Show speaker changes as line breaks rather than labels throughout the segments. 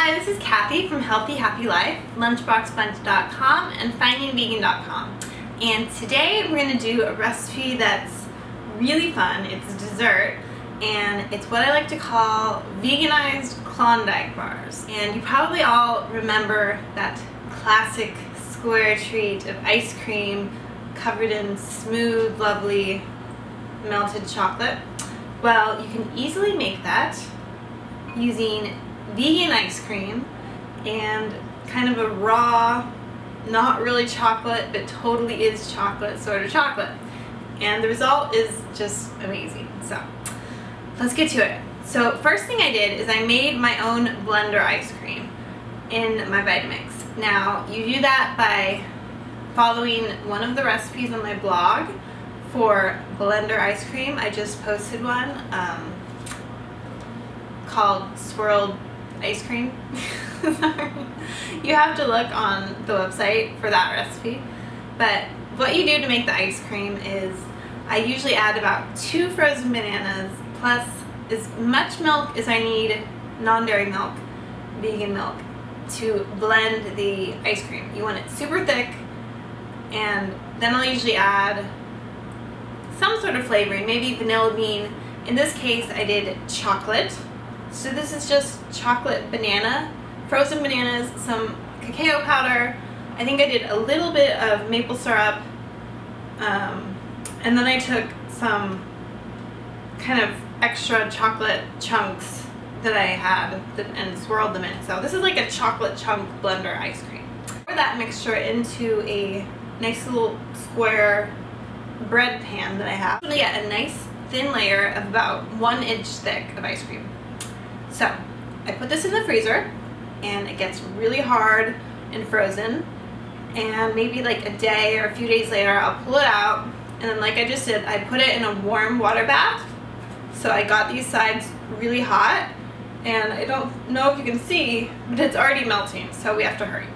Hi, this is Kathy from Healthy Happy Life, lunchboxbunch.com, and findingvegan.com. And today we're going to do a recipe that's really fun. It's a dessert, and it's what I like to call veganized Klondike bars. And you probably all remember that classic square treat of ice cream covered in smooth, lovely melted chocolate. Well, you can easily make that using vegan ice cream and kind of a raw, not really chocolate, but totally is chocolate sort of chocolate. And the result is just amazing. So let's get to it. So first thing I did is I made my own blender ice cream in my Vitamix. Now you do that by following one of the recipes on my blog for blender ice cream. I just posted one called swirled ice cream. Sorry. You have to look on the website for that recipe. But what you do to make the ice cream is I usually add about 2 frozen bananas plus as much milk as I need, non-dairy milk, vegan milk, to blend the ice cream. You want it super thick, and then I'll usually add some sort of flavoring, maybe vanilla bean. In this case I did chocolate. So this is just chocolate banana, frozen bananas, some cacao powder. I think I did a little bit of maple syrup, and then I took some kind of extra chocolate chunks that I had and swirled them in. So this is like a chocolate chunk blender ice cream. Pour that mixture into a nice little square bread pan that I have. I'm gonna get a nice thin layer of about 1 inch thick of ice cream. So I put this in the freezer and it gets really hard and frozen, and maybe like a day or a few days later I'll pull it out, and then like I just did, I put it in a warm water bath. So I got these sides really hot, and I don't know if you can see, but it's already melting, so we have to hurry.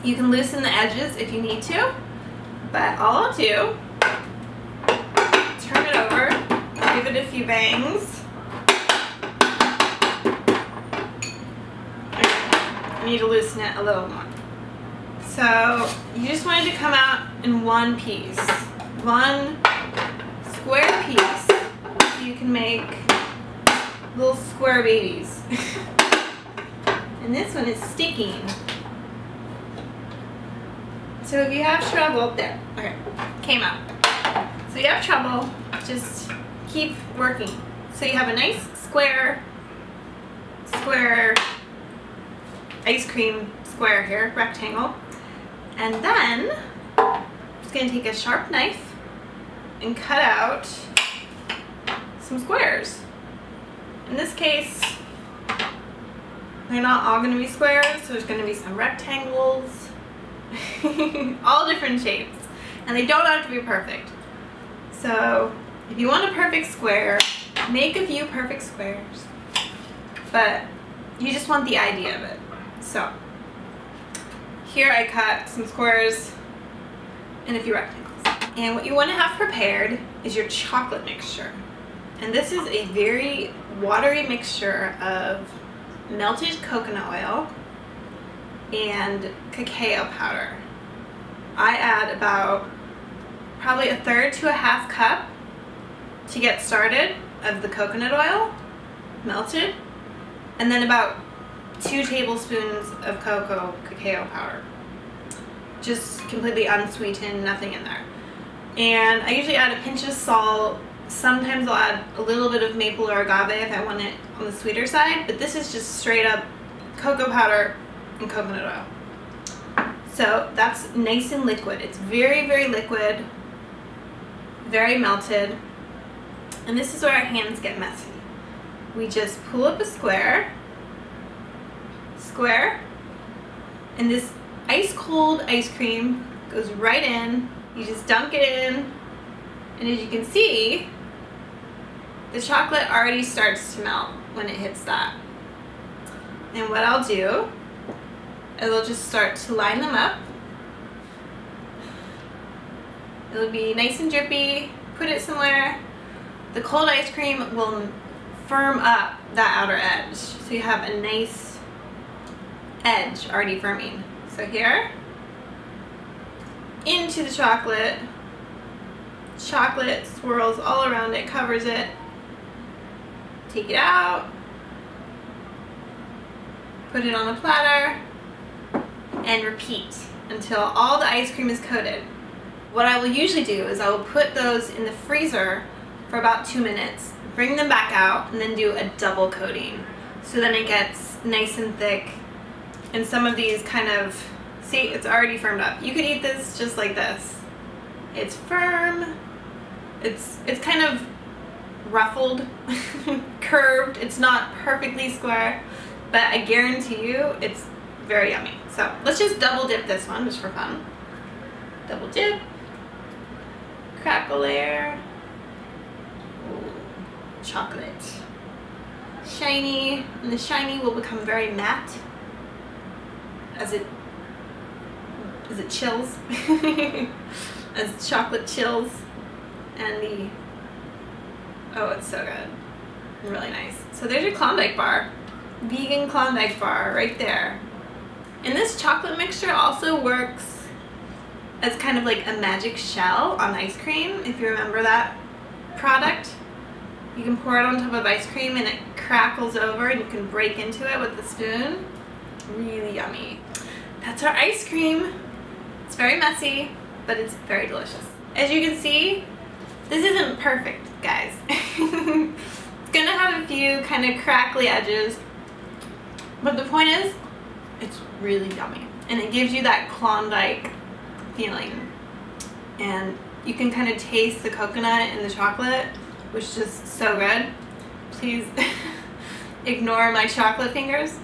You can loosen the edges if you need to, but all I'll do, turn it over, give it a few bangs. I need to loosen it a little more. So you just want it to come out in one piece, one square piece, so you can make little square babies. And this one is sticking. So if you have trouble, there, okay, came out. So you have trouble, just keep working. So you have a nice square ice cream square here, rectangle. And then I'm just gonna take a sharp knife and cut out some squares. In this case, they're not all gonna be squares, so there's gonna be some rectangles, all different shapes, and they don't have to be perfect. So if you want a perfect square, make a few perfect squares, but you just want the idea of it. So here I cut some squares and a few rectangles. And what you want to have prepared is your chocolate mixture. And this is a very watery mixture of melted coconut oil and cacao powder. I add about probably 1/3 to 1/2 cup to get started of the coconut oil, melted, and then about 2 tablespoons of cacao powder. Just completely unsweetened, nothing in there. And I usually add a pinch of salt. Sometimes I'll add a little bit of maple or agave if I want it on the sweeter side, but this is just straight up cocoa powder and coconut oil. So that's nice and liquid. It's very, very liquid, very melted. And this is where our hands get messy. We just pull up a square, and this ice cold ice cream goes right in. You just dunk it in, and as you can see, the chocolate already starts to melt when it hits that. And what I'll do is I'll just start to line them up. It'll be nice and drippy. Put it somewhere. The cold ice cream will firm up that outer edge. So you have a nice edge already firming. So here, into the chocolate. Chocolate swirls all around it, covers it. Take it out. Put it on a platter. And repeat until all the ice cream is coated. What I will usually do is I will put those in the freezer for about 2 minutes, bring them back out, and then do a double coating. So then it gets nice and thick. And some of these kind of, see, it's already firmed up. You could eat this just like this. It's firm. It's kind of ruffled, curved. It's not perfectly square, but I guarantee you it's very yummy. So let's just double dip this one just for fun. Double dip, crack a layer. Ooh, chocolate. Shiny, and the shiny will become very matte as it chills, as chocolate chills, and oh, it's so good, really nice. So there's your Klondike bar, vegan Klondike bar right there. And this chocolate mixture also works as kind of like a magic shell on ice cream, if you remember that product. You can pour it on top of ice cream and it crackles over and you can break into it with a spoon. Really yummy. That's our ice cream. It's very messy, but it's very delicious. As you can see, this isn't perfect, guys. It's gonna have a few kind of crackly edges, but the point is, it's really yummy. And it gives you that Klondike feeling. And you can kind of taste the coconut and the chocolate, which is just so good. Please ignore my chocolate fingers.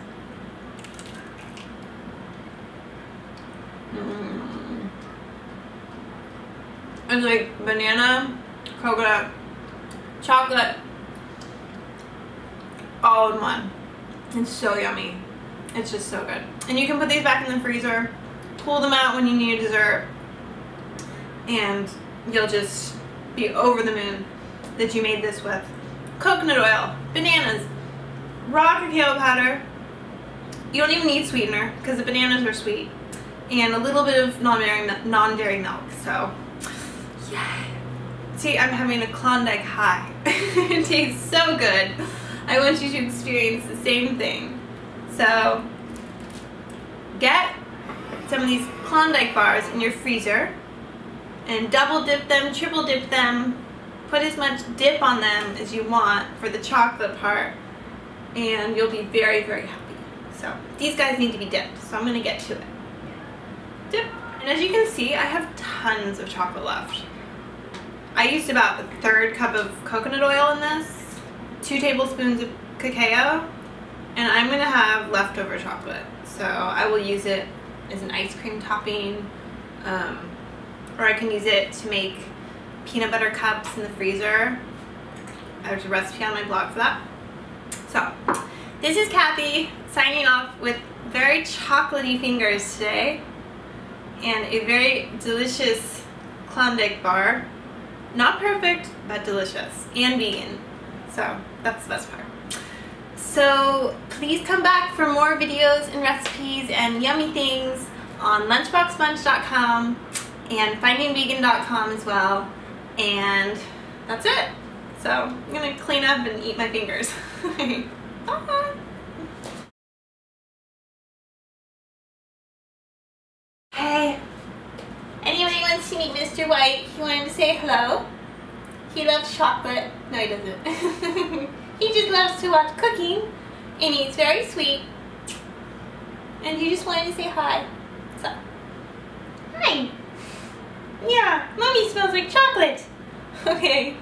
It's like banana, coconut, chocolate, all in one. It's so yummy. It's just so good. And you can put these back in the freezer, pull them out when you need a dessert, and you'll just be over the moon that you made this with coconut oil, bananas, raw cacao powder. You don't even need sweetener because the bananas are sweet, and a little bit of non-dairy milk. So yeah, see, I'm having a Klondike high. It tastes so good. I want you to experience the same thing. So get some of these Klondike bars in your freezer and double dip them, triple dip them, put as much dip on them as you want for the chocolate part, and you'll be very, very happy. So these guys need to be dipped, so I'm gonna get to it. Dip. And as you can see, I have tons of chocolate left. I used about a third cup of coconut oil in this, 2 tablespoons of cacao, and I'm gonna have leftover chocolate. So I will use it as an ice cream topping, or I can use it to make peanut butter cups in the freezer. There's a recipe on my blog for that. So this is Kathy signing off with very chocolatey fingers today and a very delicious Klondike bar. Not perfect, but delicious and vegan. So that's the best part. So please come back for more videos and recipes and yummy things on lunchboxmunch.com and findingvegan.com as well. And that's it. So I'm gonna clean up and eat my fingers. Bye. Hey, anybody wants to meet Mr. White? He wanted to say hello. He loves chocolate. No, he doesn't. He just loves to watch cooking, and he's very sweet. And he just wanted to say hi. So, hi. Yeah, Mommy smells like chocolate. Okay.